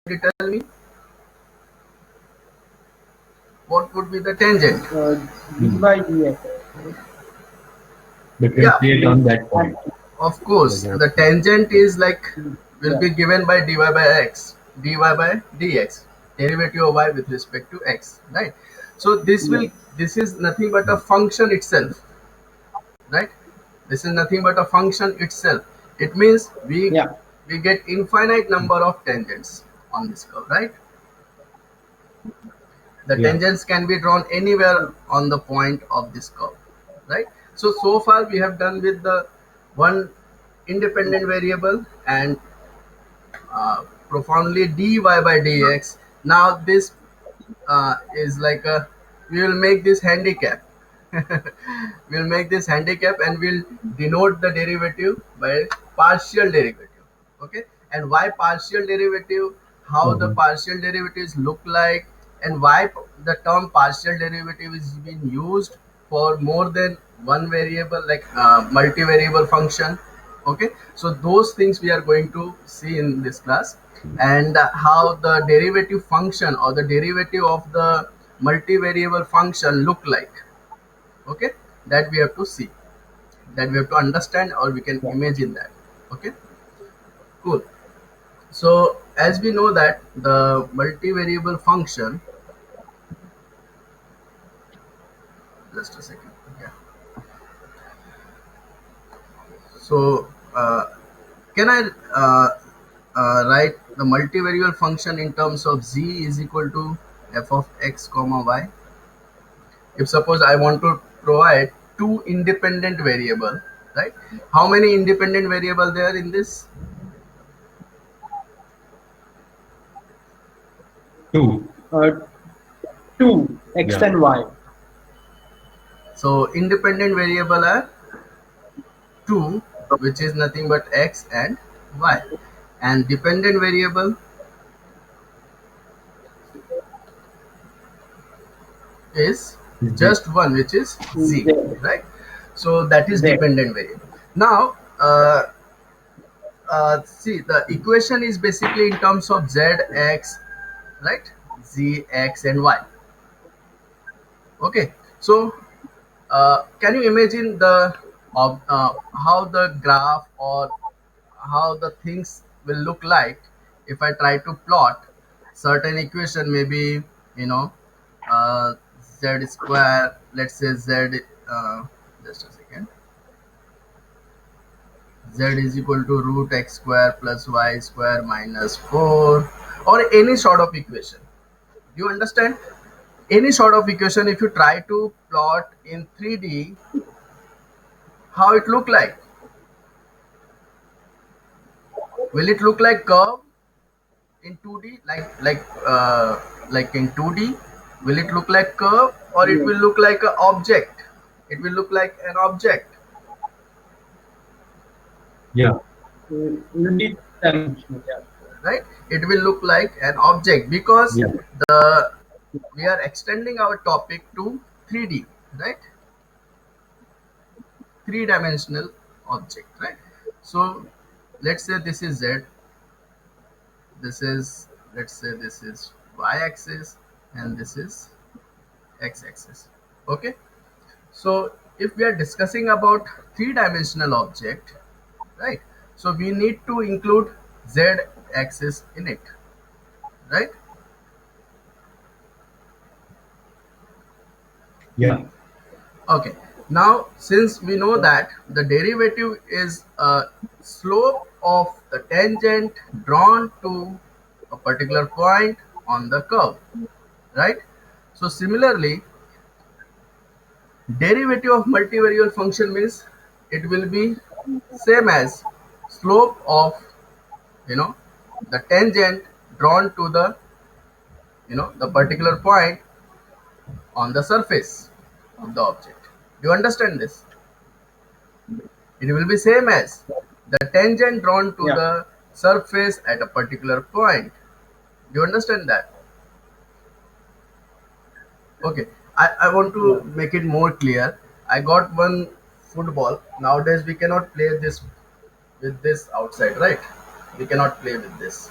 you tell me what would be the tangent? D Hmm. by dx. Yeah, Differentiate on that point. of course. Whether The tangent is like will Yeah, be given by dy by x, dy by dx, derivative of y with respect to x, right? So yeah, this is nothing but a function itself, right? This is nothing but a function itself. It means yeah, we get infinite number of tangents on this curve, right? The yeah. tangents can be drawn anywhere on the point of this curve, right? So far we have done with the one independent variable and profoundly dy by dx. Now this is like a we will make this handicap. We'll make this handicap and we'll denote the derivative by partial derivative. Okay, and why partial derivative, how the Mhm. partial derivatives look like, and why the term partial derivative is being used for more than one variable, like multivariable function. Okay, so those things we are going to see in this class, and how the derivative function or the derivative of the multivariable function look like. Okay, that we have to see, that we have to understand, or we can yeah. imagine that. Okay, cool. So as we know that the multivariable function, just a second. Yeah, so can I write the multivariable function in terms of z is equal to f of x comma y? If suppose I want to provide two independent variable, right? How many independent variable there in this? Two. Uh, 2 x Yeah. and y. So independent variable are two, which is nothing but x and y, and dependent variable is Z. just one, which is z, Z. right? So that is Z. dependent variable. Now see, the equation is basically in terms of z, x, right? Z, x and y. Okay, so can you imagine the how the graph or how the things will look like if I try to plot certain equation? Maybe, you know, z square, let's say z, just a second, z is equal to root x square plus y square minus 4, or any sort of equation. Do you understand? Any sort of equation, if you try to plot in 3D, how it look like? Will it look like curve in 2D, like in 2D? Will it look like curve, or it Yeah. will look like an object? It will look like an object, Yeah. Unidimensional. Yeah. right? It will look like an object because Yeah. the we are extending our topic to 3D, right? Three-dimensional object, right? So let's say this is z, this is, let's say this is y-axis, and this is x-axis. Okay, so if we are discussing about three-dimensional object, right, so we need to include z-axis in it, right? Yeah. Okay, now since we know Yeah. that the derivative is a slope of the tangent drawn to a particular point on the curve, right? So similarly, derivative of multivariable function means it will be same as slope of, you know, the tangent drawn to the, the particular point on the surface of the object. Do you understand this? It will be same as the tangent drawn to Yeah. the surface at a particular point. Do you understand that? Okay, I want Yeah. to make it more clear. I got one football. Nowadays we cannot play this with this outside, right? We cannot play with this.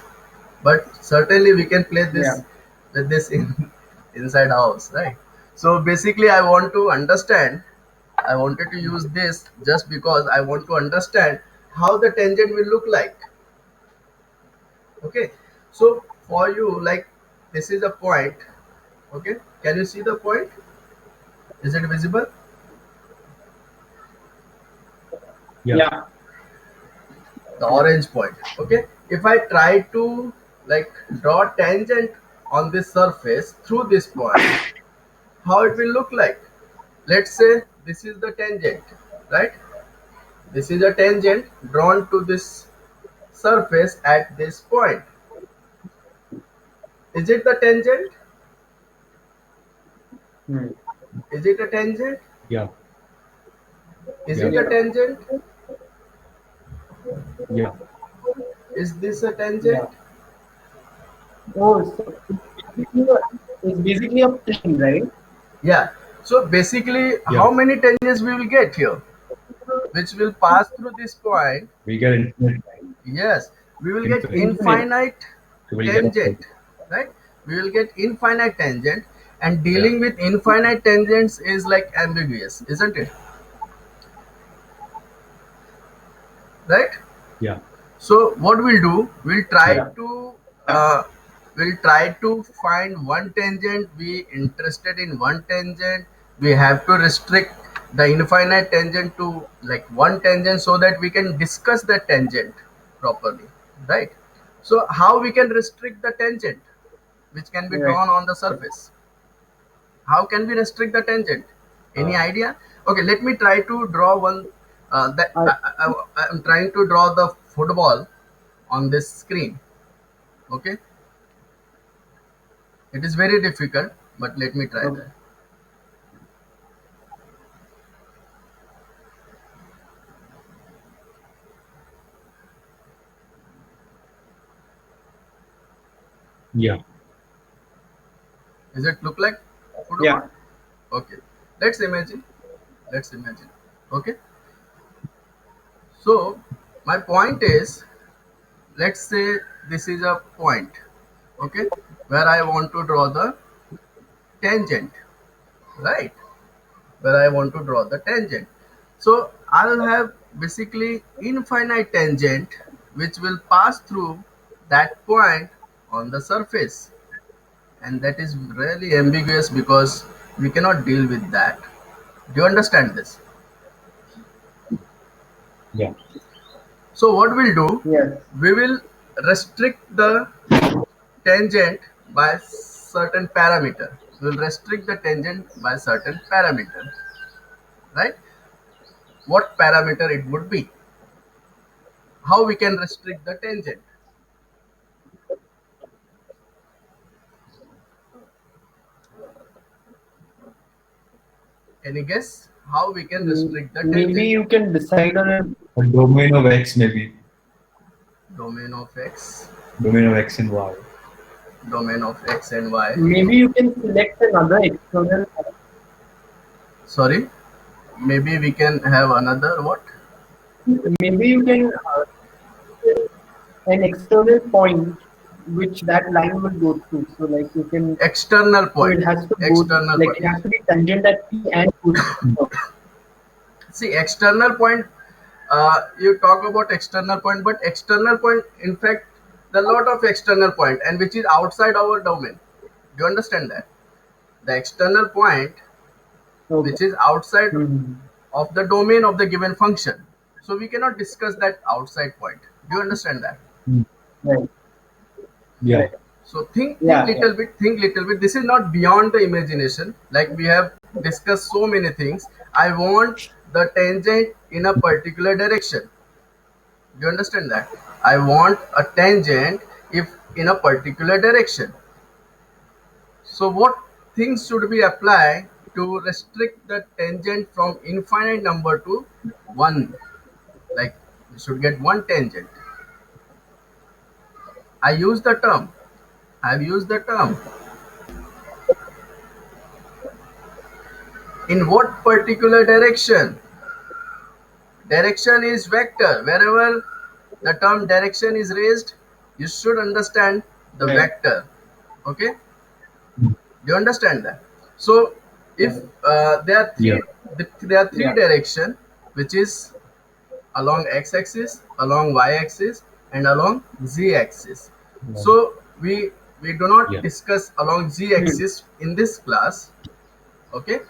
but certainly we can play this Yeah. with this in inside house, right? So basically I want to understand, I wanted to use this just because I want to understand how the tangent will look like. Okay, so for you, like, this is a point. Okay, can you see the point? Is it visible? Yeah. Yeah. The Yeah. orange point. Okay, if I try to, like, draw tangent on this surface through this point, how it will look like? Let's say this is the tangent, right? This is a tangent drawn to this surface at this point. Is it the tangent? Hmm. Is it a tangent? Yeah. Is Yeah. it a Yeah. tangent? Yeah. Is this a Yeah. tangent? Oh, so it's basically a plane, right? Yeah. So basically, Yeah. how many tangents we will get here, which will pass through this point? We get infinite. Yes, we will get Infinite. Infinite. infinite So we'll get. tangent, right? We will get infinite tangent, and Yeah. dealing with infinite tangents is like ambiguous, isn't it? Right? Yeah. So what we'll do, Yeah. uh, we'll try to find one tangent. We interested in one tangent. We have to restrict the infinite tangent to like one tangent so that we can discuss the tangent properly, right? So how we can restrict the tangent which can be Right. drawn on the surface? How can we restrict the tangent? Any Uh, idea? Okay, let me try to draw one. I, I'm trying to draw the football on this screen. Okay, it is very difficult, but let me try okay. that. yeah. Does it look like football? Yeah. Okay, let's imagine. Let's imagine. Okay, so my point is, let's say this is a point. Okay, where I want to draw the tangent, right? Where I want to draw the tangent. So I'll have basically infinite tangent which will pass through that point on the surface, and that is really ambiguous because we cannot deal with that. Do you understand this? Yeah. So what we'll do, Yes. we will restrict the tangent by certain parameter. We'll restrict the tangent by certain parameter, right? What parameter it would be? How we can restrict the tangent? Can you guess how we can restrict the Maybe tangent? you can decide on a. A domain of X maybe. Domain of x, Domain of X and Y. domain of x and y. Maybe you can select another external. Sorry, maybe we can have another what? Maybe you can an external point which that line will go through. So like you can. External So point. it has to go External like point. it has to be tangent at P and push. See, external point. You talk about external point, but external point, in fact, the lot of external point, and which is outside our domain. Do you understand that? The external point, Okay. which is outside Hmm. of the domain of the given function. So we cannot discuss that outside point. Do you understand that? Hmm. Right. Yeah. Right. So think Yeah. Yeah. little bit, think little bit. This is not beyond the imagination. Like we have discussed so many things. I want the tangent in a particular direction. Do you understand that? I want a tangent if in a particular direction. So what things should we apply to restrict the tangent from infinite number to one? Like we should get one tangent. I use the term. I've used the term. In what particular direction? Direction is vector. Wherever the term direction is raised, you should understand the Right. vector. Okay, do you understand that? So if Right. there are Yeah. three Yeah. direction, which is along x-axis, along y-axis, and along z-axis. Yeah. So we do not Yeah. discuss along Hmm. z-axis in this class. Okay,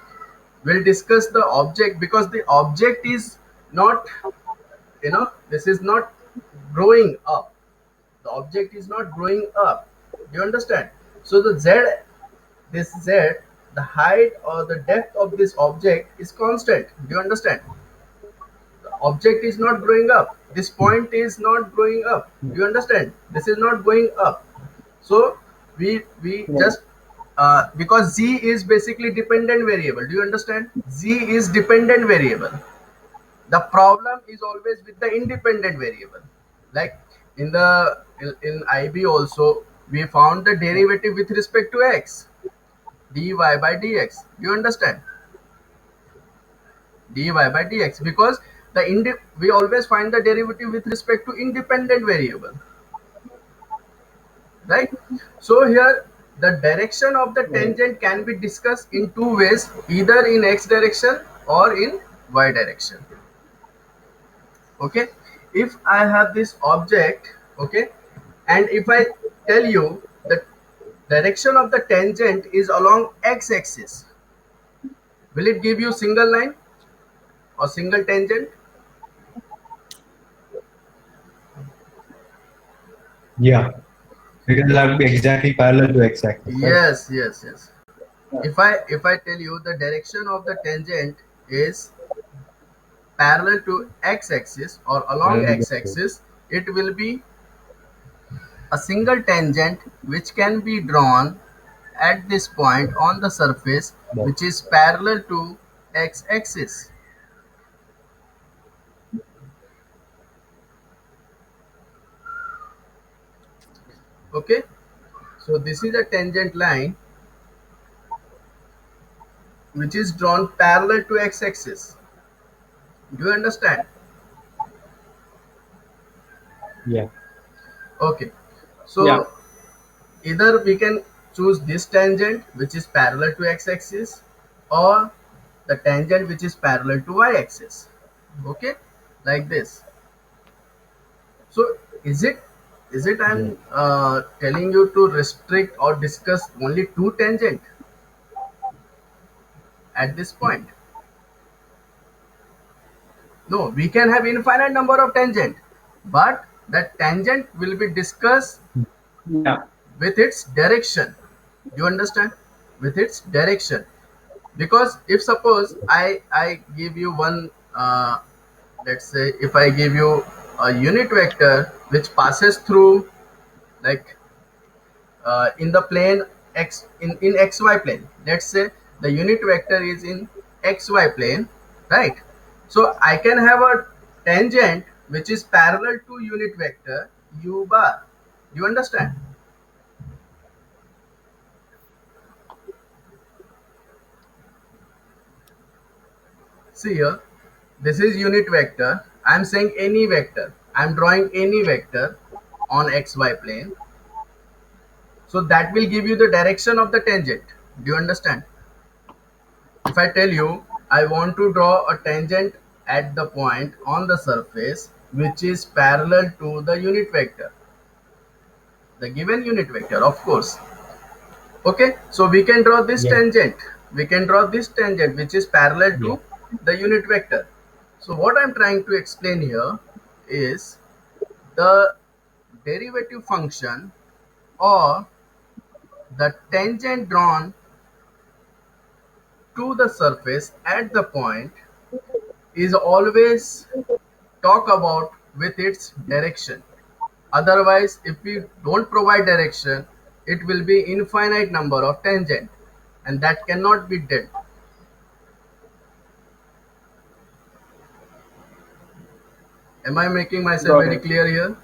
we'll discuss the object, because the object is not, this is not growing up. The object is not growing up. Do you understand? So the z, this z, the height or the depth of this object is constant. Do you understand? The object is not growing up. This point is not growing up. Do you understand? This is not going up. So we Right. just because z is basically dependent variable. Do you understand? Z is dependent variable. The problem is always with the independent variable. Like in IB also, we found the derivative with respect to x, dy by dx. Do you understand? Dy by dx, because we always find the derivative with respect to independent variable, right? So here the direction of the Right. tangent can be discussed in two ways, either in x direction or in y direction. Okay, if I have this object, okay, and if I tell you the direction of the tangent is along x-axis, will it give you single line or single tangent? Yeah. Because that would be exactly parallel to x-axis, right? Yes, yes, yes. Yeah. If I tell you the direction of the tangent is parallel to x-axis or along Parallel to the x-axis, it will be a single tangent which can be drawn at this point on the surface, that. which is parallel to x-axis. Okay, so this is a tangent line which is drawn parallel to x-axis. Do you understand? Yeah. Okay, Yeah. so either we can choose this tangent which is parallel to x-axis, or the tangent which is parallel to y-axis. Okay, like this. So is it Yeah. I'm telling you to restrict or discuss only two tangent at this point? No, we can have infinite number of tangent, but that tangent will be discussed Yeah. with its direction. Do you understand? With its direction. Because if suppose I give you one, let's say if I give you a unit vector which passes through, like, in the plane x, in xy plane, let's say the unit vector is in xy plane, right? So I can have a tangent which is parallel to unit vector u bar. You understand? See here, this is unit vector. I'm saying any vector. I'm drawing any vector on xy plane. So that will give you the direction of the tangent. Do you understand? If I tell you I want to draw a tangent at the point on the surface which is parallel to the unit vector, the given unit vector, of course. Okay, so we can draw this Yeah. tangent. We can draw this tangent which is parallel Yeah. to the unit vector. So what I'm trying to explain here is the derivative function or the tangent drawn to the surface at the point is always talk about with its direction. Otherwise, if we don't provide direction, it will be infinite number of tangent, and that cannot be done. Am I making myself Got very it. clear here?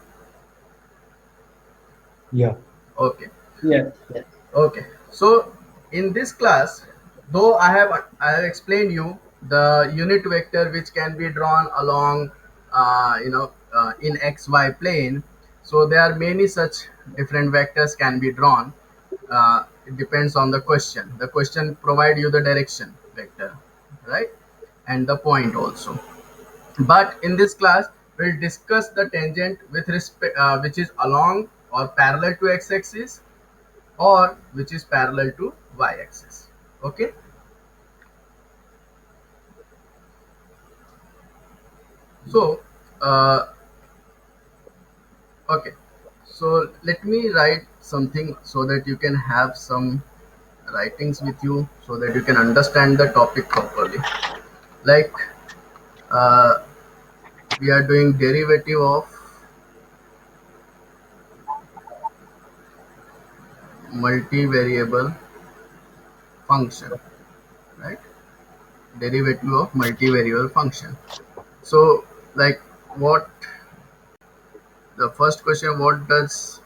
Yeah. Okay. Yes. Yes. Okay. So in this class, though I have explained you the unit vector which can be drawn along in xy plane. So there are many such different vectors can be drawn. It depends on the question. The question provide you the direction vector, right, and the point also. But in this class, we'll discuss the tangent with respect, which is along or parallel to x-axis, or which is parallel to y-axis. Okay. So, uh, okay. So let me write something so that you can have some writings with you so that you can understand the topic properly. Like uh, we are doing derivative of multivariable function, right? Derivative of multivariable function. So, like, what the first question? What does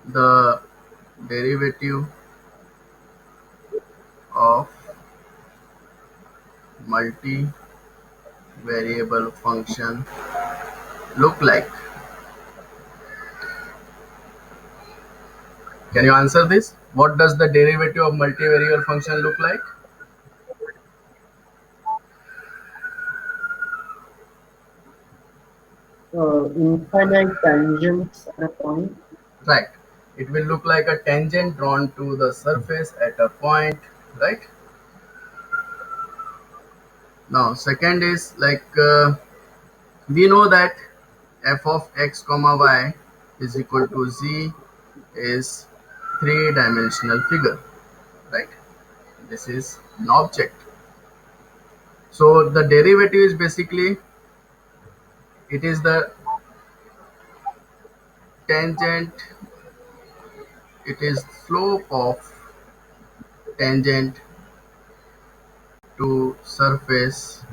the derivative of multivariable function look like? Can you answer this? What does the derivative of multivariable function look like? Infinite tangents at a point. Right. It will look like a tangent drawn to the surface at a point, right? Now, second is like we know that f of x comma y is equal to z is three-dimensional figure, right? This is an object. So the derivative is basically it is the tangent, it is slope of tangent to surface,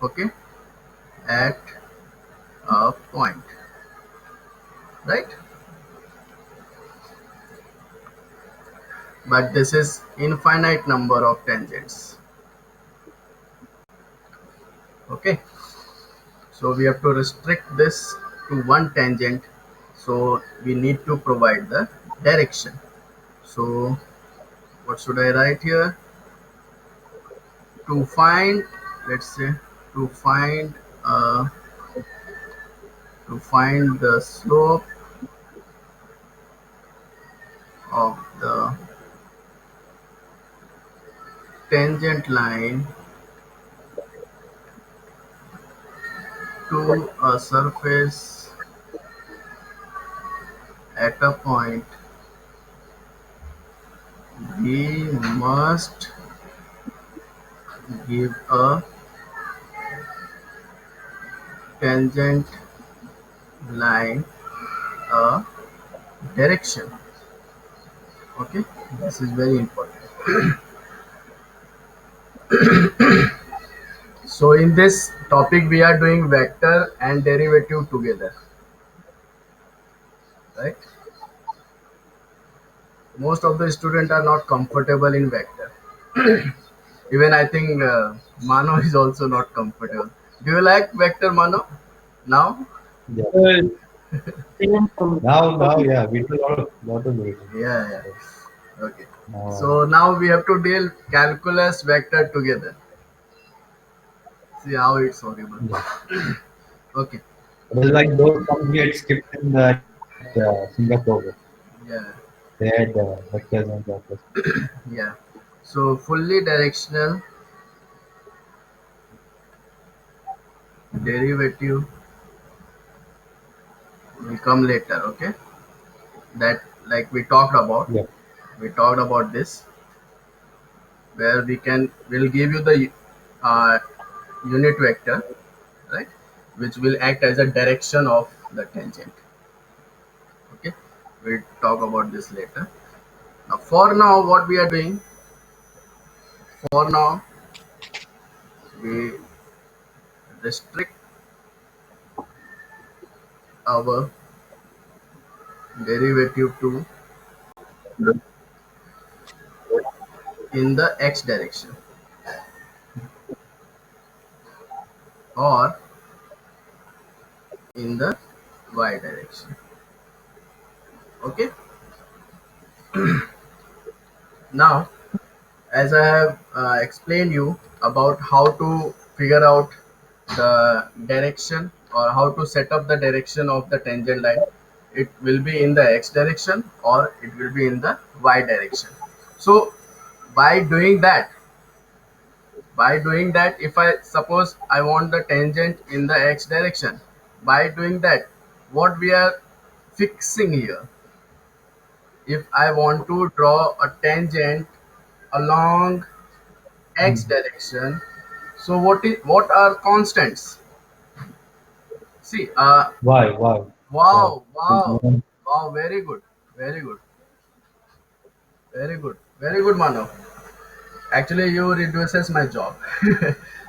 okay, at a point, right? But this is infinite number of tangents, okay. So we have to restrict this to one tangent, so we need to provide the direction. So what should I write here? To find, let's say, to find uh, to find the slope of the tangent line to a surface at a point, we must give a tangent line a direction. Okay, this is very important. So in this topic we are doing vector and derivative together, right? Most of the students are not comfortable in vector. Even I think Mano is also not comfortable. Do you like vector, Mano? Now? Yeah. Well, same from Now, yeah, we do lot of reading. Yeah, yeah. Okay. Now, So now we have to deal calculus vector together. See how it's horrible. yeah. Okay. It was like those some we had skipped in that Singapore. Yeah. They had vectors and calculus. Yeah. So fully directional derivative will come later. Okay. That like we talked about. Yeah. We talked about this where we'll give you the uh, unit vector, right, which will act as a direction of the tangent. Okay, we'll talk about this later. Now for now what we are doing, for now we restrict our derivative to in the x direction or in the y direction. Okay. Now, as I have explained you about how to figure out the direction or how to set up the direction of the tangent line, it will be in the x direction or it will be in the y direction. So by doing that, if I suppose I want the tangent in the x direction, by doing that, what we are fixing here, if I want to draw a tangent along x Mm. direction, so what are constants? See, Why? Why? wow, wow, wow, very good, very good, very good, Manav. Actually, you reduces my job.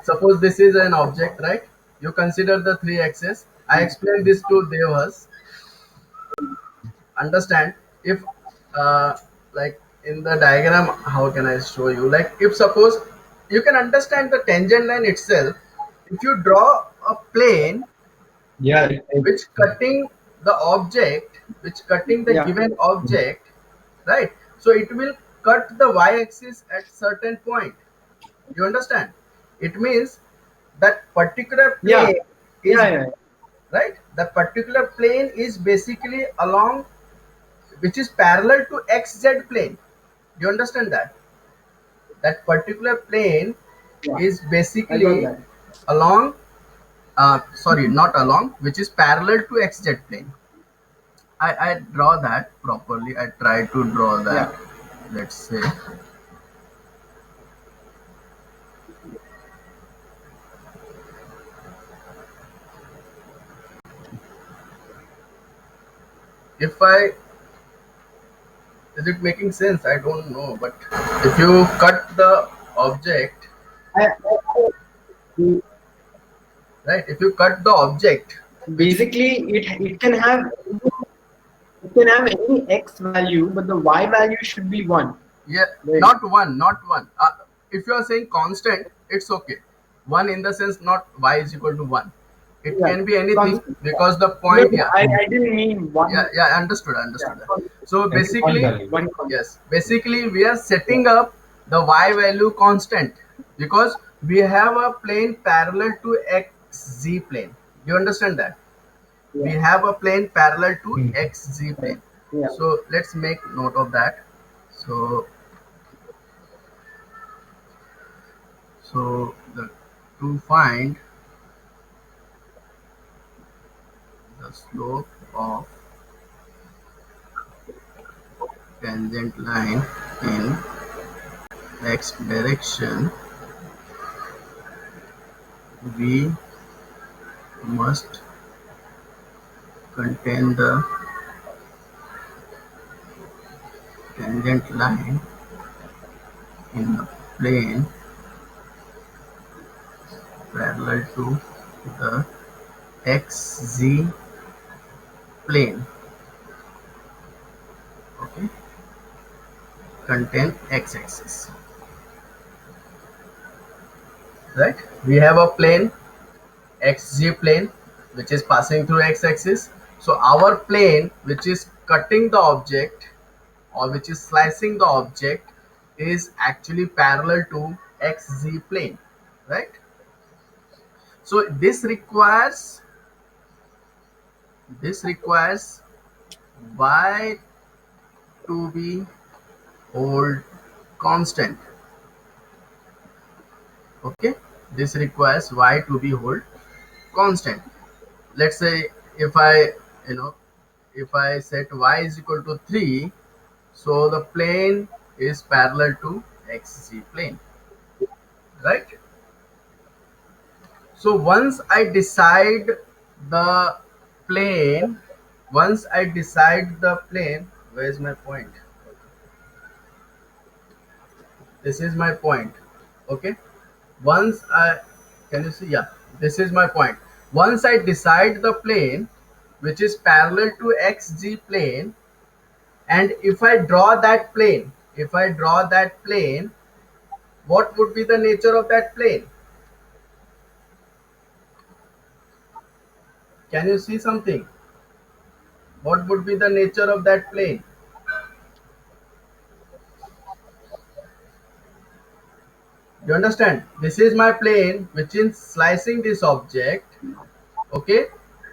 Suppose this is an object, right? You consider the three axes. I explained this to Devas. Understand? If uh, like in the diagram, how can I show you? Like if suppose you can understand the tangent line itself. If you draw a plane Yeah, which cutting the object, which cutting the Yeah. given object, right? So it will cut the y-axis at certain point. You understand? It means that particular Yeah. plane is Yeah. Yeah. right. The particular plane is basically along, which is parallel to xz plane. Do you understand that? That particular plane Yeah. is I got basically that. along. Sorry, not along, which is parallel to xz plane. I draw that properly. I try to draw that. Yeah. Let's say if I, is it making sense? I don't know, but if you cut the object, I, right? If you cut the object, which basically, it can have any x value, but the y value should be one. yeah, Right. not one, not one. If you are saying constant, it's okay. One in the sense not y is equal to one. It Yeah. can be anything Constant. Yeah. because the No, point, no, yeah, I didn't mean yeah, one. yeah. Understood, Yeah. understood that. So any point basically, value. One constant. yes, basically we are Yeah. setting up the y value constant because we have a plane parallel to xz plane. You understand that? We Yeah. have a plane parallel to Mm. xz Right. plane. Yeah. So let's make note of that. So to find the slope of tangent line in x direction, we must contain the tangent line in a plane parallel to the xz plane. Okay, contain x-axis. Right? We have a plane xz plane which is passing through x-axis. So our plane which is cutting the object or which is slicing the object is actually parallel to xz plane, right? So this requires y to be hold constant. Okay, this requires y to be hold constant. Let's say if I, you know, if I set y is equal to 3, so the plane is parallel to xz plane, right? So the plane, once I decide the plane, where's my point? This is my point. Okay. Once I, can you see? Yeah, this is my point. Once I decide the plane, which is parallel to xz plane, and if I draw that plane, what would be the nature of that plane? Can you see something? What would be the nature of that plane? You understand? This is my plane which is slicing this object, okay?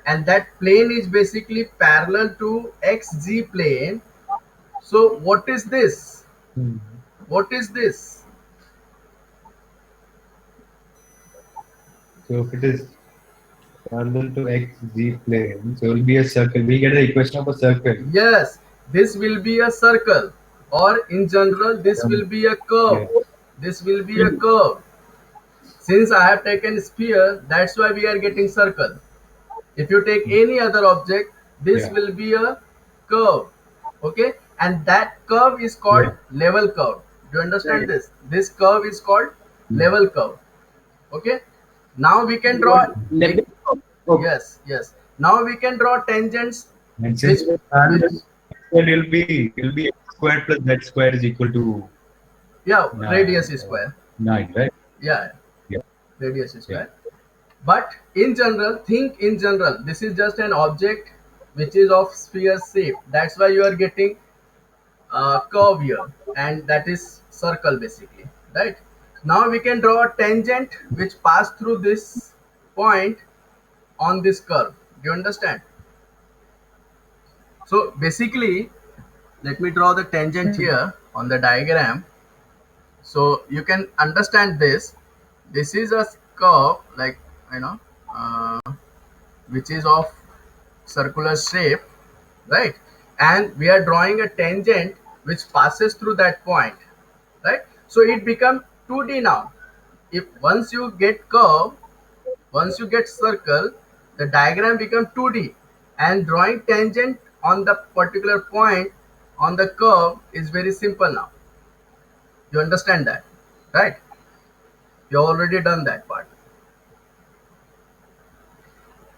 And that plane is basically parallel to xz plane. So what is this? Hmm. What is this? So if it is parallel to XZ plane, so it will be a circle. We get the equation of a circle. Yes, this will be a circle, or in general, this will be a curve. Yeah. This will be a curve. Since I have taken sphere, that's why we are getting circle. If you take any other object, this Yeah. will be a curve. Okay, and that curve is called Yeah. level curve. Do you understand Right. this? This curve is called Hmm. level curve. Okay, now we can draw. What level? Okay. Yes, yes. Now we can draw tangents, And which since it's which parallel, then it'll be x squared plus z squared is equal to yeah, nine, radius is square. 9, right? Yeah, Yeah. radius is Yeah. square. But in general, think in general, this is just an object which is of sphere shape. That's why you are getting curve here, and that is circle basically, right? Now we can draw a tangent which pass through this point on this curve. Do you understand? So basically, let me draw the tangent here on the diagram, so you can understand this. This is a curve, like, you know, uh, which is of circular shape, right? And we are drawing a tangent which passes through that point, right? So it becomes 2D now. If once you get curve, once you get circle, the diagram becomes 2D, and drawing tangent on the particular point on the curve is very simple now. You understand that, right? You already done that part.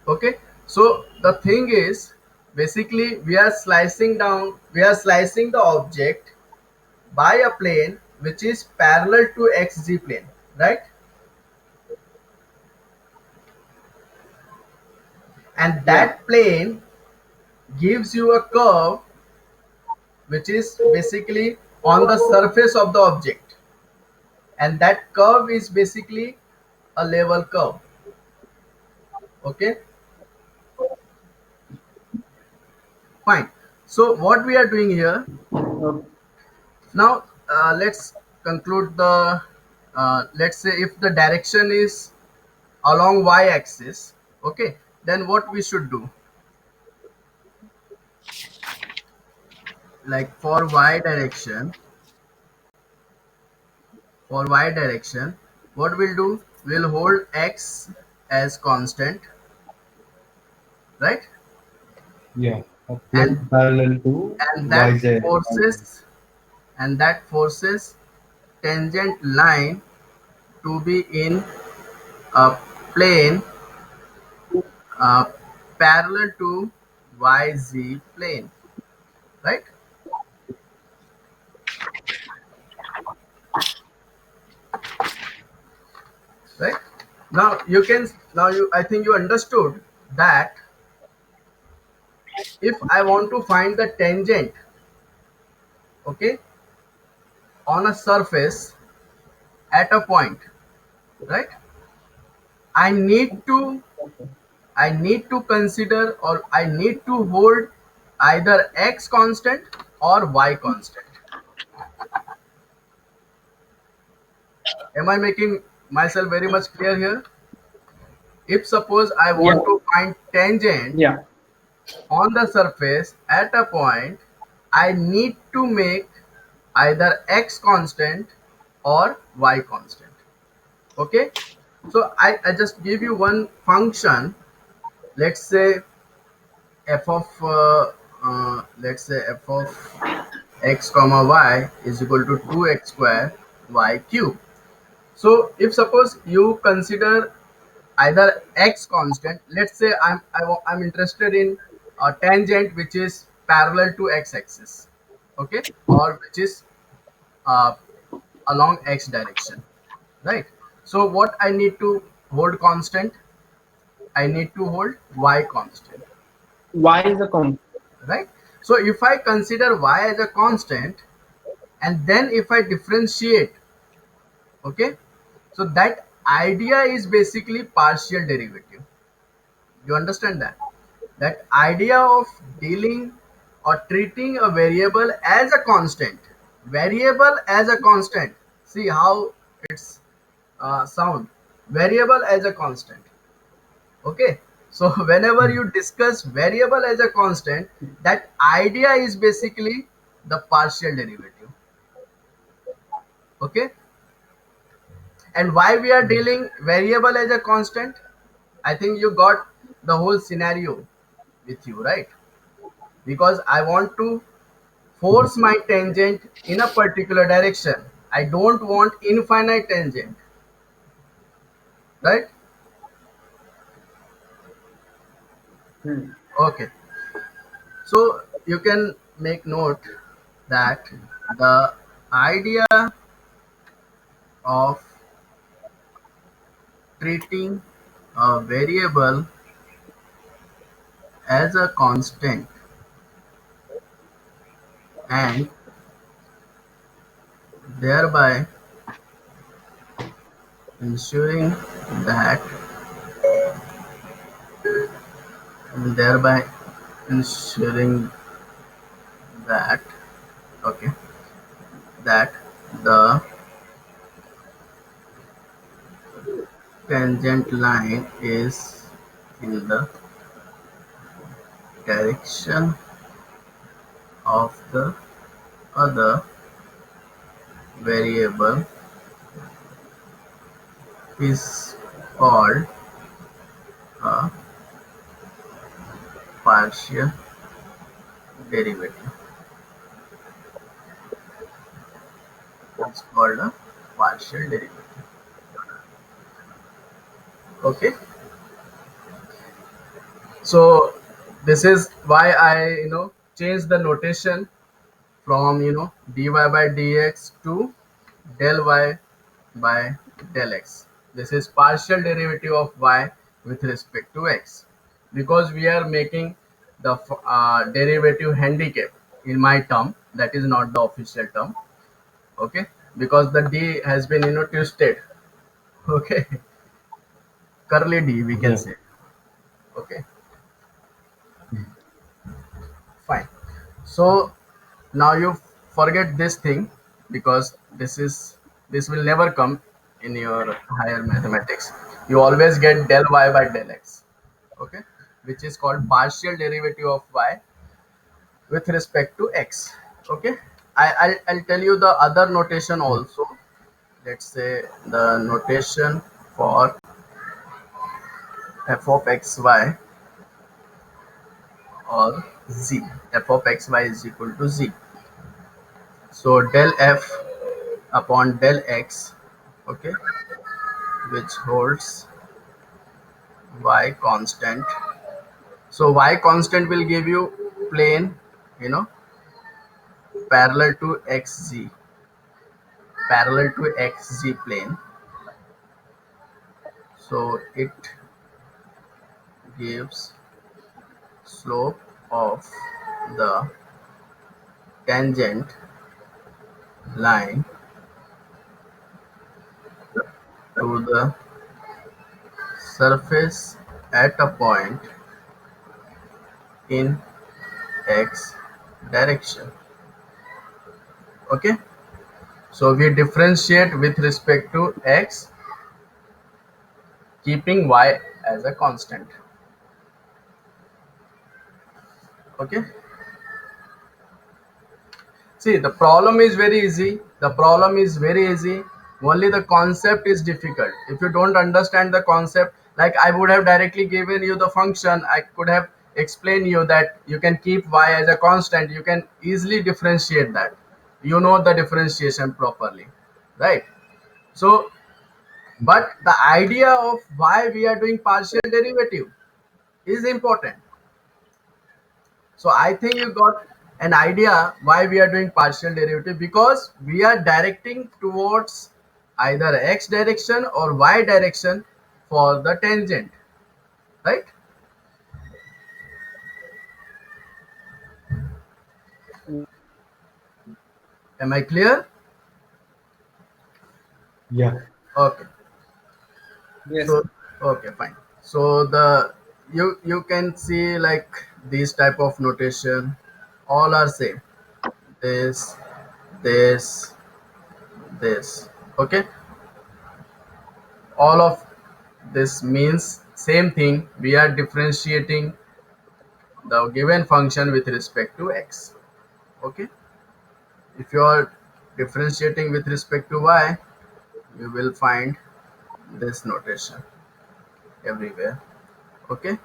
Okay, so the thing is, basically we are slicing the object by a plane which is parallel to xz plane, right? And Yeah. that plane gives you a curve which is basically on the surface of the object, and that curve is basically a level curve. Okay, fine. So what we are doing here Okay. now, let's conclude the let's say if the direction is along y-axis, okay, then what we should do, like for y direction, what we'll do, we'll hold x as constant, right? Yeah. A and plane parallel to and that YZ. forces and that forces tangent line to be in a plane uh, parallel to yz plane, right? Right, now you can, now you, I think you understood that if I want to find the tangent, okay, on a surface at a point, right, i need to I need to consider, or I need to hold either x constant or y constant. Am I making myself very much clear here? If suppose I Yeah. want to find tangent Yeah. on the surface at a point, I need to make either x constant or y constant. Okay, so I just give you one function. Let's say f of let's say f of x comma y is equal to 2x square y cube. So if suppose you consider either x constant, let's say I'm interested in a tangent which is parallel to x axis, okay, or which is uh, along x direction, right? So what I need to hold constant, I need to hold y constant. Y is a constant. right? So if I consider y as a constant and then if I differentiate, okay, so that idea is basically partial derivative. You understand that? That idea of dealing or treating a variable as a constant, variable as a constant. See how it's sound, variable as a constant. Okay, so whenever Hmm. you discuss variable as a constant, that idea is basically the partial derivative. Okay, and why we are Hmm. dealing variable as a constant? I think you got the whole scenario with you, right? Because I want to force my tangent in a particular direction. I don't want infinite tangent, right? Hmm. Okay, so you can make note that the idea of treating a variable as a constant and thereby ensuring that thereby ensuring that, okay, that the tangent line is in the direction of the other variable is called a partial derivative. It's called a partial derivative. Okay, so this is why I change the notation from dy by dx to del y by del x. This is partial derivative of y with respect to x, because we are making the derivative handicap in my term, that is not the official term. Okay, because the d has been twisted. Okay, curly d we can Yeah. say. Okay, Hmm. fine. So now you forget this thing, because this will never come in your higher mathematics. You always get del y by del x, okay, which is called partial derivative of y with respect to x. Okay, I'll tell you the other notation Yeah. also. Let's say the notation for f of xy or z. F of xy is equal to z. So del f upon del x, okay, which holds y constant. So y constant will give you plane, you know parallel to xz, parallel to xz plane. So it gives slope of the tangent line to the surface at a point in x direction. Okay, so we differentiate with respect to x, keeping y as a constant. Okay, see, the problem is very easy. The problem is very easy. Only the concept is difficult. If you don't understand the concept, like I would have directly given you the function, I could have explained you that you can keep y as a constant. You can easily differentiate that. You know the differentiation properly, right? So, but the idea of why we are doing partial derivative is important. So I think you got an idea why we are doing partial derivative, because we are directing towards either x direction or y direction for the tangent, right? Am I clear? Yeah. Okay. Yes. So okay, fine. So the you can see like these type of notation, all are same. This, this, this. Okay, all of this means same thing. We are differentiating the given function with respect to x. Okay, if you are differentiating with respect to y, you will find this notation everywhere. Okay,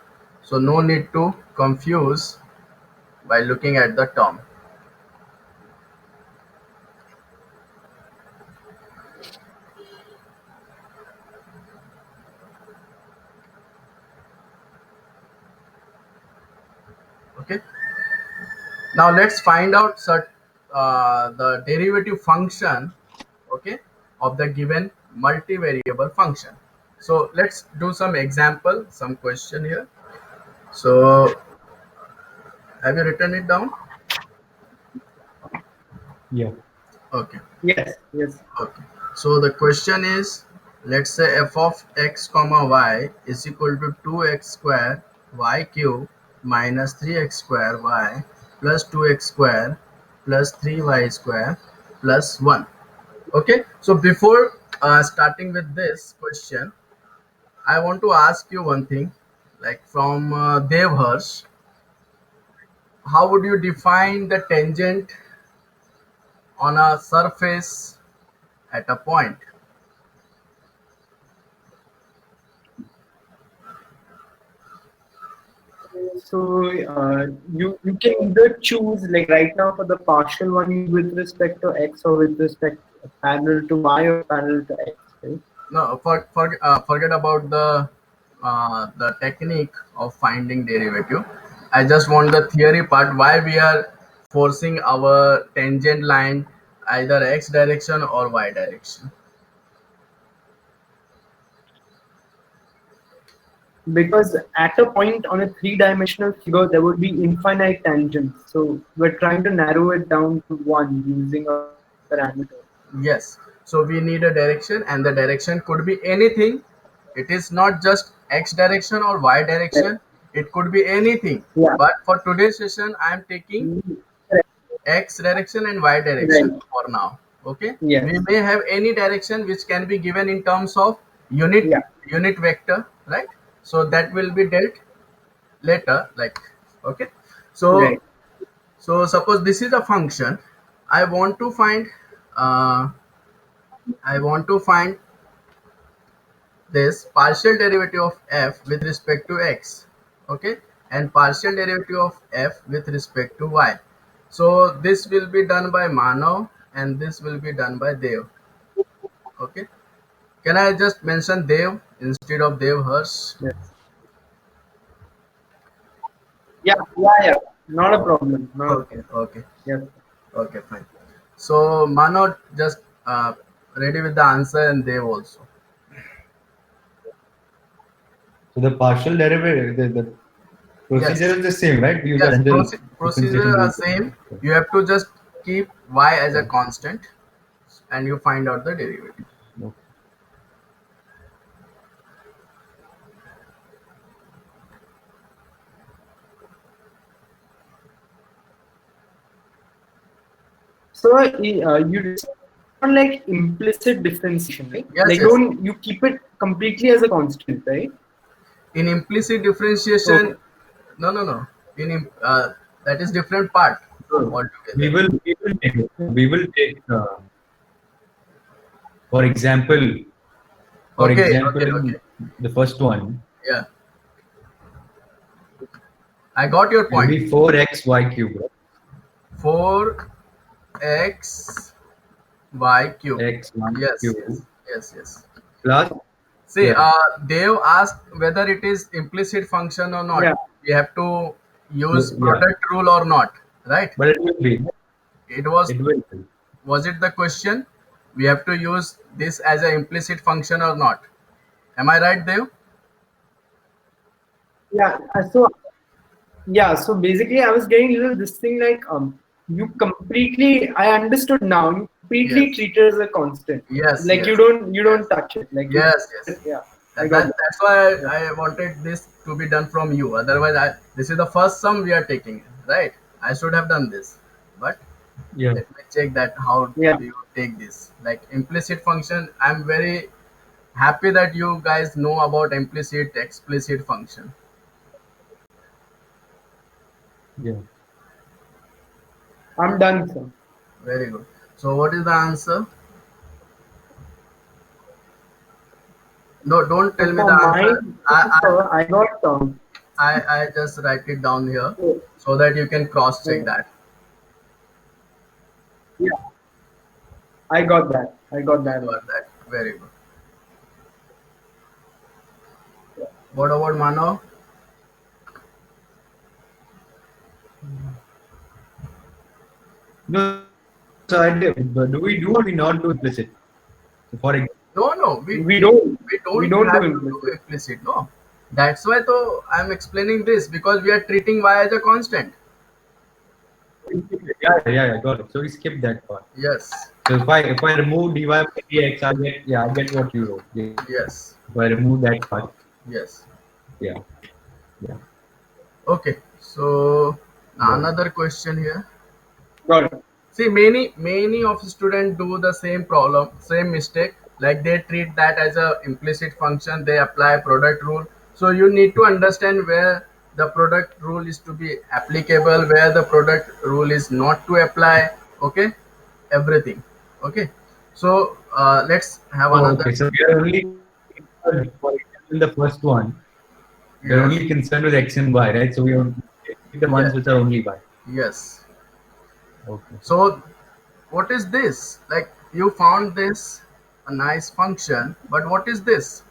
so no need to confuse by looking at the term. Okay, now let's find out the derivative function, okay, of the given multivariable function. So let's do some example, some question here. So have you written it down? Yeah. Okay. Yes. Yes. Okay. So the question is, let's say f of x comma y is equal to 2x square y cube minus 3x square y plus 2x square plus 3y square plus 1. Okay. So before starting with this question, I want to ask you one thing. Like from Dev Harsh, how would you define the tangent on a surface at a point? So you can either choose, like right now for the partial one is with respect to x or with respect parallel to y or parallel to x, right? No, forget about the technique of finding derivative. I just want the theory part. Why we are forcing our tangent line either x direction or y direction? Because at a point on a three-dimensional figure there would be infinite tangents. So we're trying to narrow it down to one using a parameter. Yes. So we need a direction, and the direction could be anything. It is not just x direction or y Right. direction. It could be anything. Yeah. But for today's session, I am taking Right. x direction and y direction Right. for now. Okay, we Yes. may have any direction which can be given in terms of unit Yeah. unit vector, right? So that will be dealt later, like, okay. So Right. suppose this is a function. I want to find uh, I want to find this partial derivative of f with respect to x, okay, and partial derivative of f with respect to y. So this will be done by Manav and this will be done by Dev. Okay, can I just mention Dev instead of Dev Harsh? Yes. Yeah. Yeah. Yeah. Not a problem. Not a Okay, problem. okay, Yes. okay, fine. So Manav, just ready with the answer, and Dev also. So the partial derivative, the procedure Yes, is the same, right? We use a yes, general procedure differentiation are rule. same. You have to just keep y as a Okay. constant and you find out the derivative. Okay. So you on like implicit differentiation, right? Yes, Like yes. don't you keep it completely as a constant, right? In implicit differentiation, Okay. no, no, no. That is different part So altogether. we will take for example Okay, okay, in okay. the first one Yeah, I got your it will point. be 4xy cube, right? 4x y cube. X y Yes, yes, cube yes, yes. plus, See, yeah, Dev asked whether it is implicit function or not. Yeah. We have to use yeah, product rule or not, right? but it will be, It was it will be. was it the question? We have to use this as an implicit function or not? Am I right, Dev? Yeah. So yeah. So basically, I was getting little this thing like you completely, I understood now. You completely Yes, treat it as a constant. yes, Like yes, you yes, don't touch it. Like you, yes, yes. yeah. I That, got that that. that's why Yeah. I wanted this to be done from you. Otherwise, this is the first sum we are taking, right? I should have done this, but Yeah. let me check that how Yeah. do you take this. Like implicit function, I'm very happy that you guys know about implicit, explicit function. Yeah. I'm done, sir. Very good. So what is the answer? No, don't So tell me for the my answer. I I answer, I got I just write it down here so, so that you can cross check so, that. yeah, I got that. I got You that one. got that. Very good. What about Mano? No, so I did. But do we do or we not do implicit? So for example, No, no, we We don't don't do have to do implicit. implicit. No, that's why though I'm explaining this because we are treating y as a constant. yeah, got it. So we skip that part. Yes, So if I remove dy by dx, I get what you wrote. Yeah. yes, If I remove that part, yes. yeah, yeah, Okay, so got it. another question here. Got it. See, many of students do the same problem, same mistake. Like they treat that as a implicit function. They apply product rule. So you need to understand where the product rule is to be applicable, where the product rule is not to apply. Okay, everything. Okay, so let's have Oh, another. okay. So we are only concerned, for example, in the first one, we are Yes, only concerned with x and y, right? So we only take the ones yes, which are only y. yes. Okay. So what is this? Like you found this a nice function, but what is this?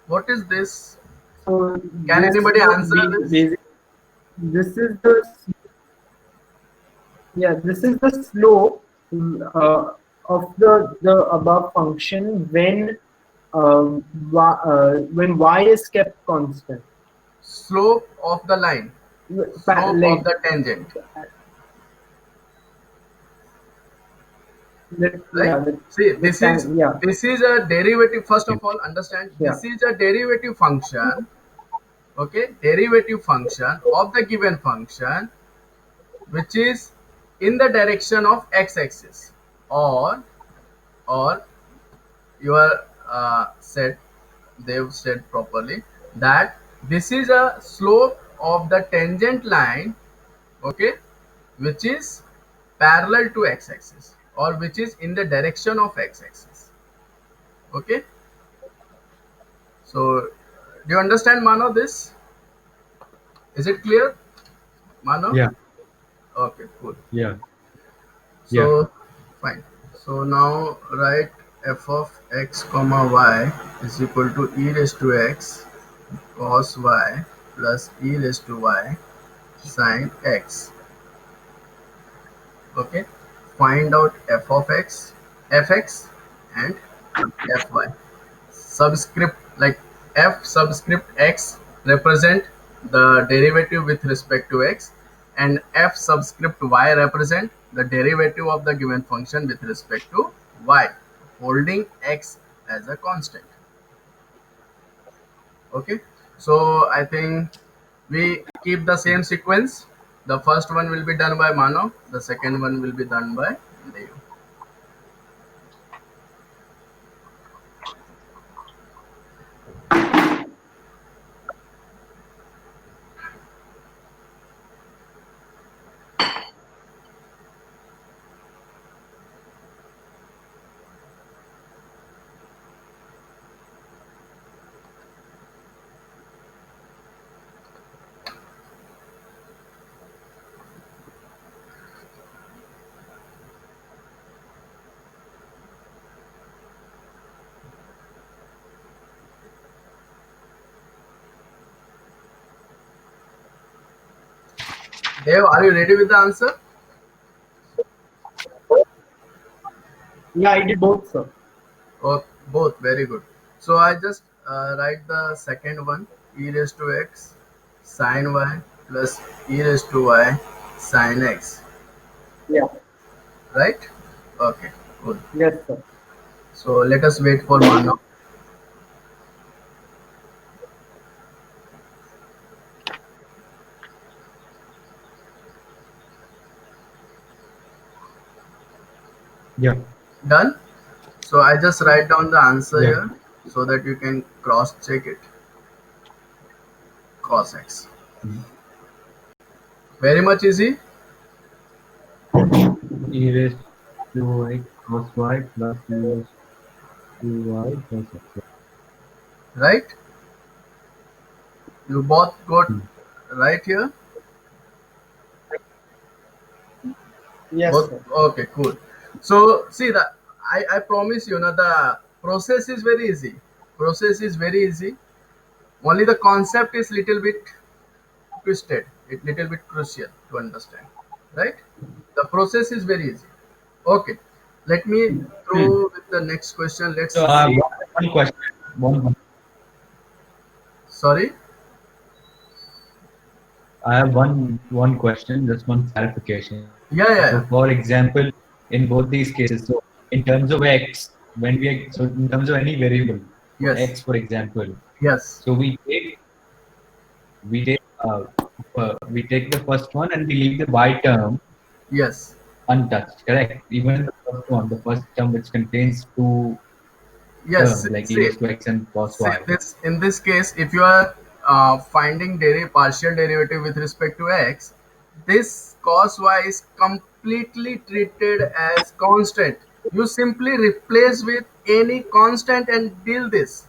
What is this? So Can this anybody would answer be this? basic. This is the Yeah, this is the slope of the above function when y is kept constant. Slope of the line, slope of Like the tangent, right? yeah, See, the time, yeah, this is a derivative. First of all, understand yeah. this is a derivative function. Okay, derivative function of the given function, which is in the direction of x-axis, or or you are said they've said properly that this is a slope of the tangent line, okay, which is parallel to x-axis or which is in the direction of x-axis. Okay, so do you understand, Mano? This is it clear, Mano? Yeah, Okay, cool. yeah, yeah. So fine. So now write f of x comma y is equal to e raised to x cos y plus e raised to y sine x. Okay, find out f of x, fx, and fy. Subscript like f subscript x represent the derivative with respect to x, and f subscript y represent the derivative of the given function with respect to y, holding x as a constant. Okay, so I think we keep the same sequence. The first one will be done by Mano, the second one will be done by Dev. Dev, are you ready with the answer? Yeah, I did both, sir. Oh, both very good. So I just write the second one, e raised to x sine y plus e raised to y sine x, Yeah. right? Okay, cool. Yes, sir. So let us wait for Manav. Yeah. Done. So I just write down the answer Yeah. here so that you can cross check it. Cos x. Mm. Very much easy, E raised to x cos y plus e raised to y plus x. right? You both got Mm. right here. Yes, Both sir. okay, cool. So see that I promise you, now the process is very easy. Process is very easy. Only the concept is little bit twisted. It little bit crucial to understand, right? The process is very easy. Okay, let me Hmm. through with the next question. Let's So see. one question. One. Sorry. I have one question, just one clarification. Yeah, yeah, So, yeah. for example, in both these cases, so in terms of x, when we so in terms of any variable, so Yes, x, for example, yes, so we take we take the first one and we leave the y term yes, untouched. Correct? Even the first one, the first term which contains two yes. terms like e See, raised to x and cos see y. this in this case, if you are finding partial derivative with respect to x, this cos y is completely treated as constant. You simply replace with any constant and deal this.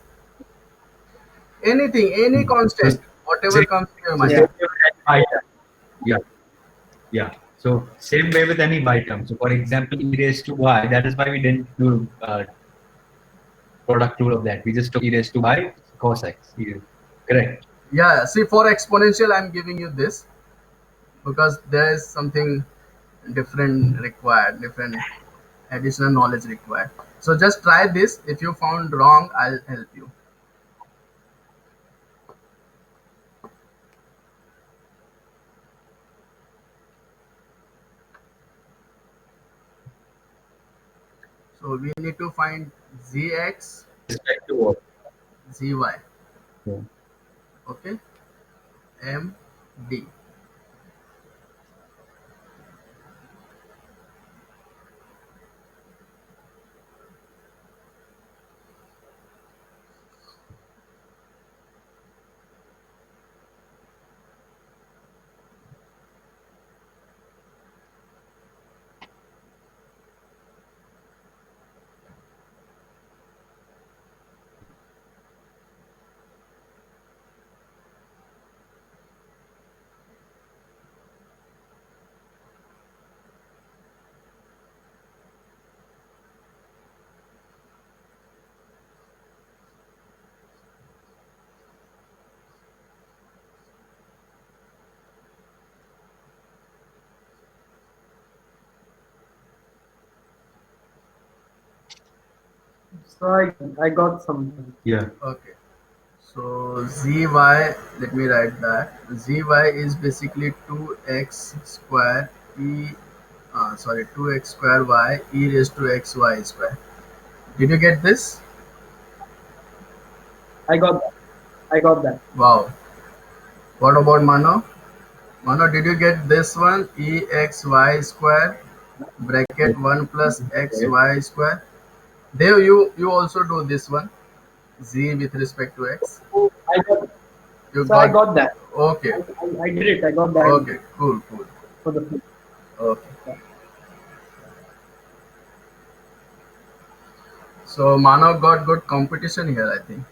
Anything, any Hmm. So constant, whatever same, comes to your so mind. same Yeah. way with any y term. Yeah. Yeah. So same way with any y term. So for example, e raised to y. That is why we didn't do product rule of that. We just took e raised to y cos x. Correct. Yeah, see, for exponential, I'm giving you this because there is something different required, different additional knowledge required. So just try this. If you found wrong, I'll help you. So we need to find zx, Respect to what? zy. So, Okay, m, d. So I got something. yeah. Okay. So zy, let me write that. Zy is basically 2x square e, sorry, 2x square y e raised to xy square. Did you get this? I got that. I got that. Wow. What about Mano? Mano, did you get this one? Exy square bracket 1 plus xy square. There you also do this one. Z with respect to x. So I got. You So I got got that. okay. I did it. I got that Okay, cool, cool. for the. Okay. So Manav got good competition here, I think.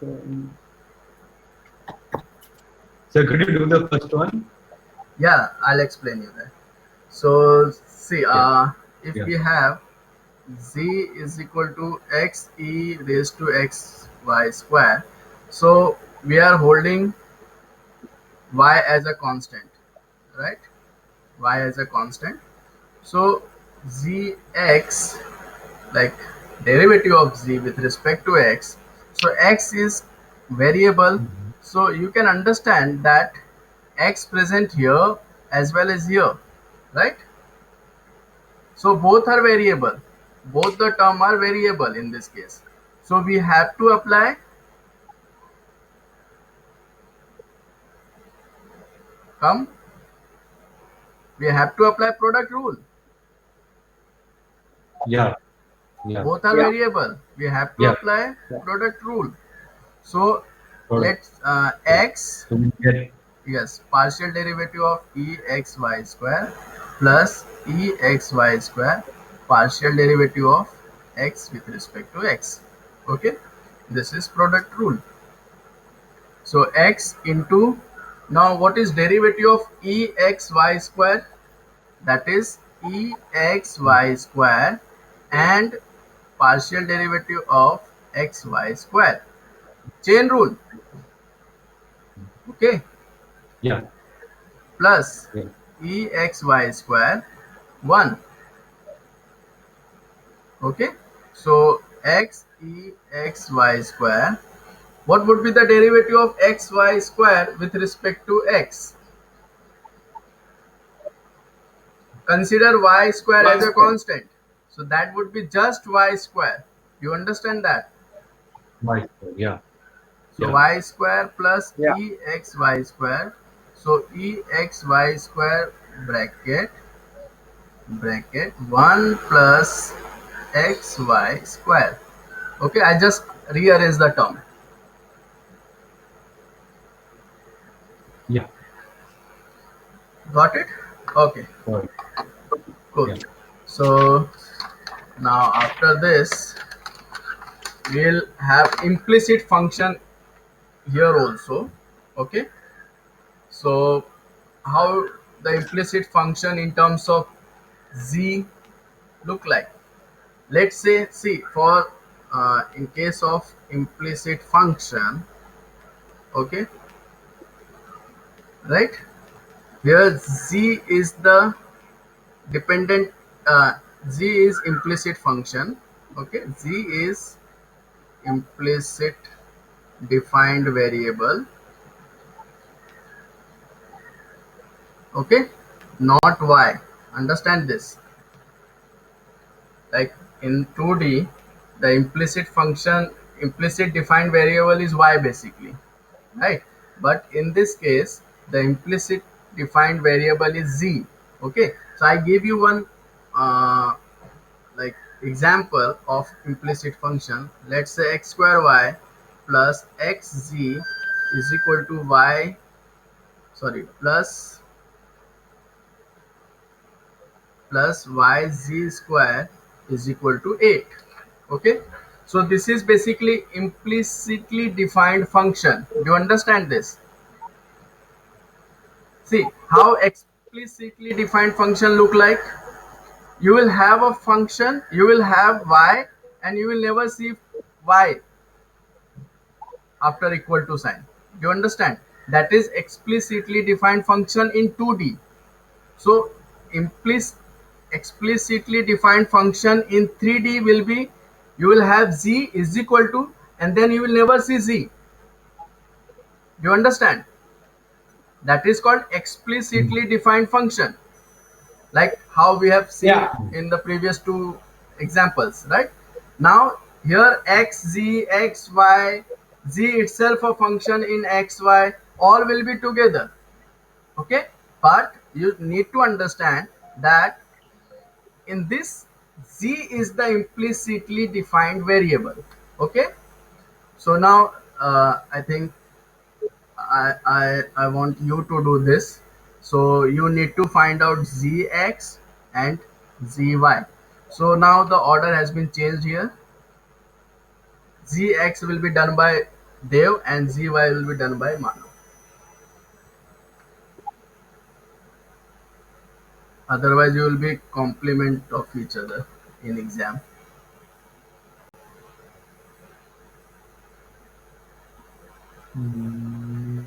So So could you do the first one? Yeah, I'll explain you that. So see, Yeah. if Yeah. we have z is equal to x e raised to x y square, so we are holding y as a constant, right? Y as a constant. So zx, like derivative of z with respect to x. So x is variable, Mhm. so you can understand that x present here as well as here, right? So both are variable, both the term are variable in this case. So we have to apply, come, we have to apply product rule. Yeah, yeah, Both are Yeah. variable, we have to yeah. apply Yeah. product rule. So Product. let's Yeah. x, So we get yes, partial derivative of exy square plus exy square, partial derivative of x with respect to x. Okay, this is product rule. So x into, now what is derivative of exy square? That is exy square and partial derivative of xy square. Chain rule. Okay, yeah, plus yeah. exy square 1. Okay, so exy square, what would be the derivative of xy square with respect to x? Consider y square Y as a square. constant, so that would be just y square. You understand that? Nice. Yeah, So yeah. y square plus Yeah. exy square, so exy square bracket 1 plus xy square. Okay, I just rearrange the term. Yeah. Got it? Okay, Sorry. cool. Yeah. So now after this, we'll have implicit function here also. Okay, so how the implicit function in terms of z look like? Let's say, see, for in case of implicit function, okay, right, here z is the dependent, uh, z is implicit function. Okay, z is implicit defined variable. Okay, not y. Understand this? Like in 2D, the implicit function, implicit defined variable is y basically, right? But in this case, the implicit defined variable is z. Okay, so I give you one like example of implicit function. Let's say x square y plus xz is equal to y, sorry, plus yz square is equal to 8. Okay, so this is basically implicitly defined function. Do you understand this? See how explicitly defined function look like. You will have a function, you will have y, and you will never see y after equal to sign. Do you understand? That is explicitly defined function in 2D. So implicit explicitly defined function in 3D will be, you will have z is equal to, and then you will never see z. Do you understand? That is called Mm. explicitly defined function, like how we have seen Yeah. in the previous two examples, right? Now here x, z, x, y, z itself a function in x, y, all will be together. Okay, but you need to understand that in this, z is the implicitly defined variable. Okay, so now I think I want you to do this. So you need to find out zx and zy. So now the order has been changed here. Zx will be done by Dev and zy will be done by Manav. Otherwise, you will be complement of each other in exam. Mm.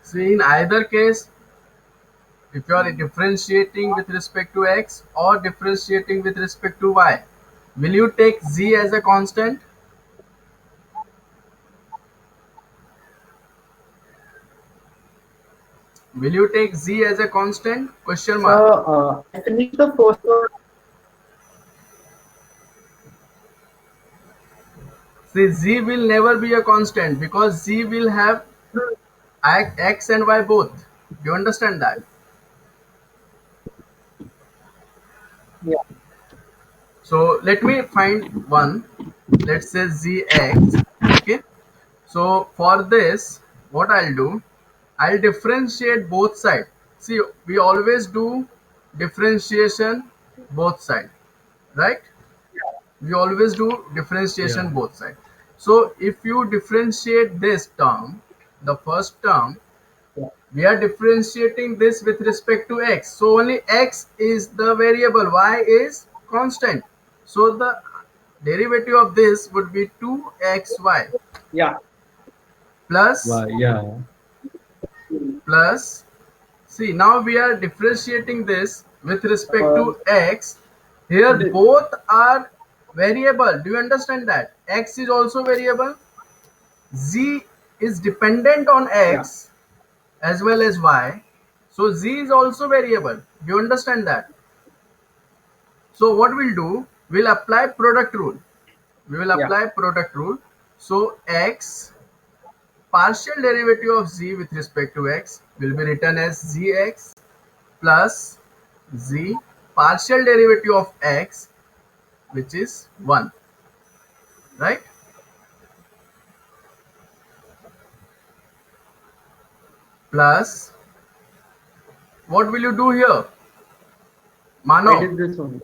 See, in either case, if you are differentiating with respect to x or differentiating with respect to y, will you take z as a constant? Will you take z as a constant? Question So mark. I finished the first one. See, z will never be a constant because z will have x and y both. Do you understand that? Yeah, So let me find one. Let's say zx. Okay. So for this, what I'll do, I'll differentiate both sides. See, we always do differentiation both side, right? We always do Yeah. differentiation both side. So if you differentiate this term, the first term, yeah, we are differentiating this with respect to x. So only x is the variable, y is constant. So the derivative of this would be 2xy yeah, plus Yeah. plus. See, now we are differentiating this with respect uh, to x. Here the, both are variable. Do you understand that? X is also variable. Z is dependent on yeah, x as well as y. So z is also variable. Do you understand that? So what we'll do, we'll apply product rule. We will yeah, apply product rule. So x partial derivative of z with respect to x will be written as zx plus z partial derivative of x, which is 1, right? Plus, what will you do here? I Mano, did this one.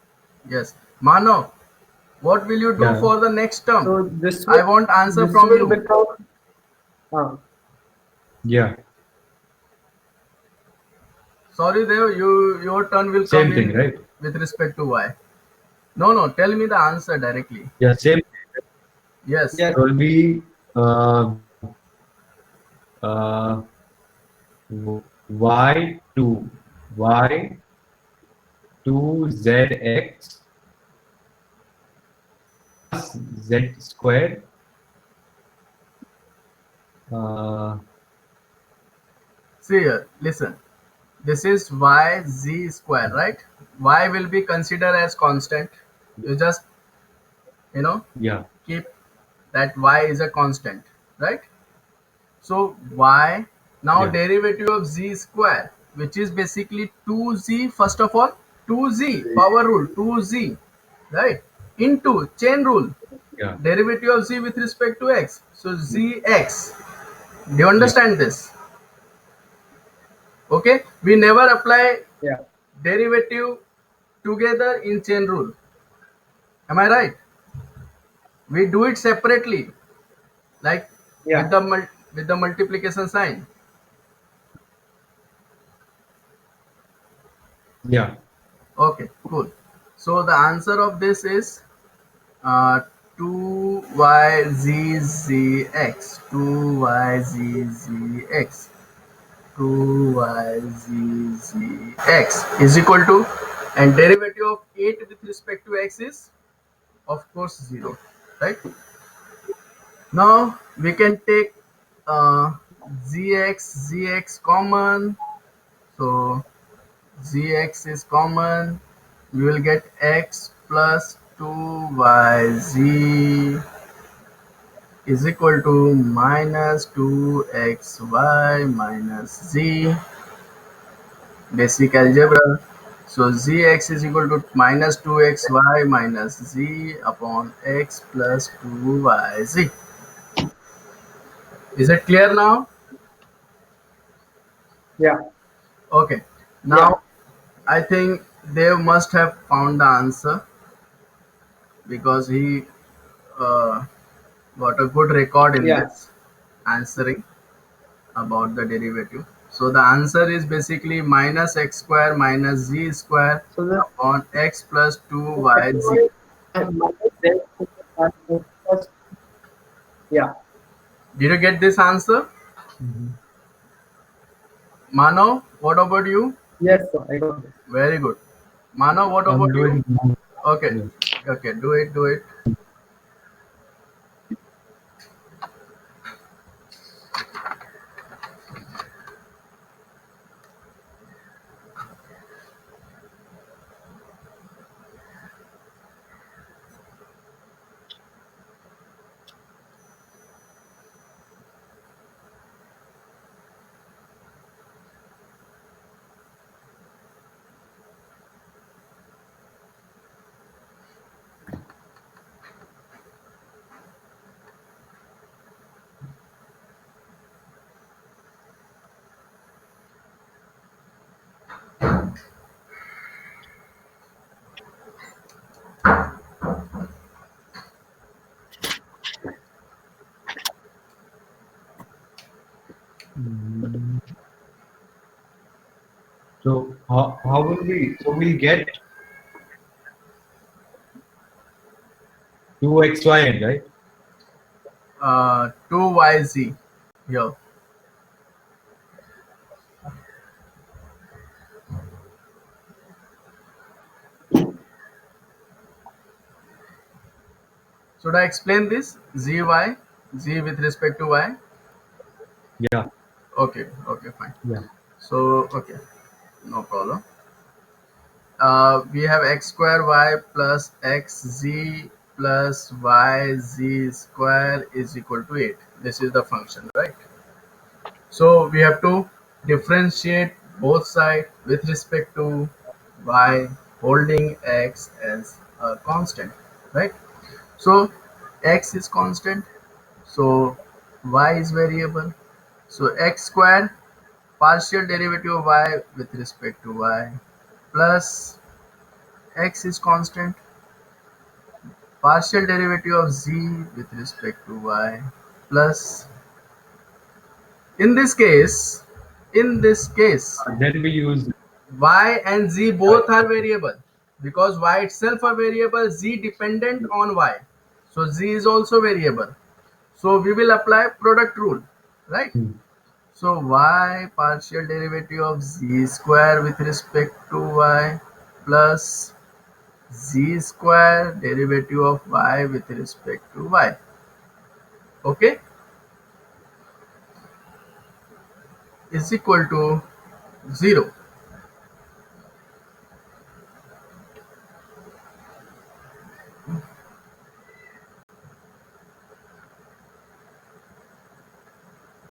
yes, Mano, what will you do Yeah. for the next term? So I want answer this from will you. become uh, Yeah. Sorry, Dev, your turn will come Same thing, in right? with respect to y. No, no, tell me the answer directly. Yeah. Same. Yes. yeah. It will be uh, y2 y2 zx plus z square uh, See here, listen. This is y z square, right? Y will be considered as constant. You just, you know, yeah, keep that y is a constant, right? So y, now yeah, derivative of z square, which is basically 2z, first of all, 2z, power rule, 2z, right? Into chain rule, yeah, derivative of z with respect to x. So zx. Do you yeah, understand this? Okay. We never apply Yeah, derivative together in chain rule. Am I right? We do it separately, like with yeah, the with the multiplication sign. yeah, Okay, cool. So the answer of this is uh, 2yzzx 2yzzx 2yzzx is equal to, and derivative of 8 with respect to x is of course 0, right? Now we can take zx common, so zx is common, we will get x plus 2yz is equal to minus 2xy minus z, basic algebra. So zx is equal to minus 2xy minus z upon x plus 2yz. Is it clear now? Yeah. Okay. Now I think they must have found the answer because he uh, got a good record in Yeah. this answering about the derivative. So the answer is basically minus x square minus z square So the upon x plus 2yz. minus z plus, yeah. Did you get this answer? Mhm. Mano, what about you? Yes, sir, I got it. Very good. Mano, what I'm about you? doing it now. Okay. Yeah. Okay, do it, do it. Mm. So how will we? So we'll get 2xy, right? 2yz here. Should I explain this? Z with respect to y? Yeah. Okay, okay, fine. Yeah. So, okay, no problem. We have x square y plus xz plus yz square is equal to 8. This is the function, right? So we have to differentiate both sides with respect to y, holding x as a constant, right? So x is constant, so y is variable. So x square partial derivative of y with respect to y plus x is constant, partial derivative of z with respect to y plus, in this case, in this case Then we use y and z right. both are variable, because y itself a variable, z dependent on y, so z is also variable, so we will apply product rule, right? Hmm. So y partial derivative of z square with respect to y plus z square derivative of y with respect to y, okay, is equal to 0.